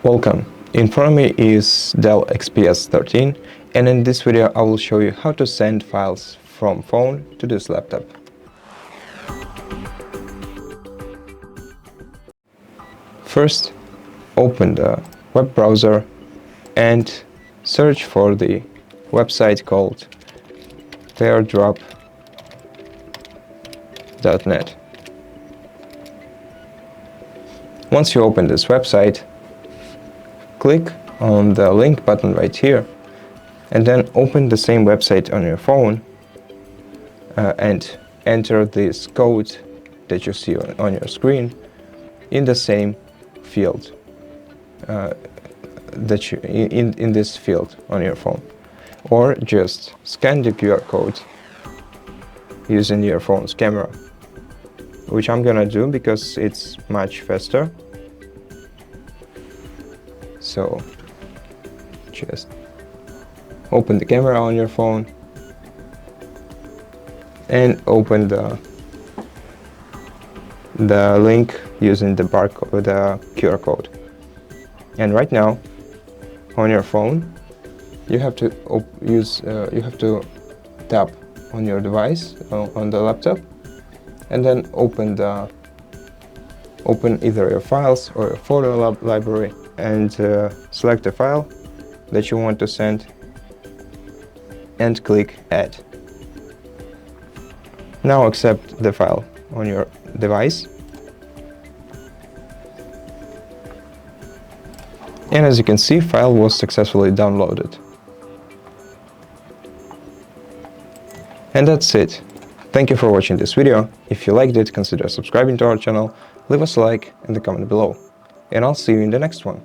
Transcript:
Welcome. In front of me is DELL XPS 13, and in this video I will show you how to send files from phone to this laptop. First, open the web browser and search for the website called airdrop.net. Once you open this website, click on the link button right here and then open the same website on your phone and enter this code that you see on your screen in the same field in this field on your phone, or just scan the QR code using your phone's camera, which I'm gonna do because it's much faster. So just open the camera on your phone and open the link using the barcode, the QR code. And right now on your phone you have to tap on your device on the laptop and then open either your files or your photo library and select the file that you want to send and click Add. Now accept the file on your device. And as you can see, file was successfully downloaded. And that's it. Thank you for watching this video. If you liked it, consider subscribing to our channel, leave us a like and a comment below. And I'll see you in the next one.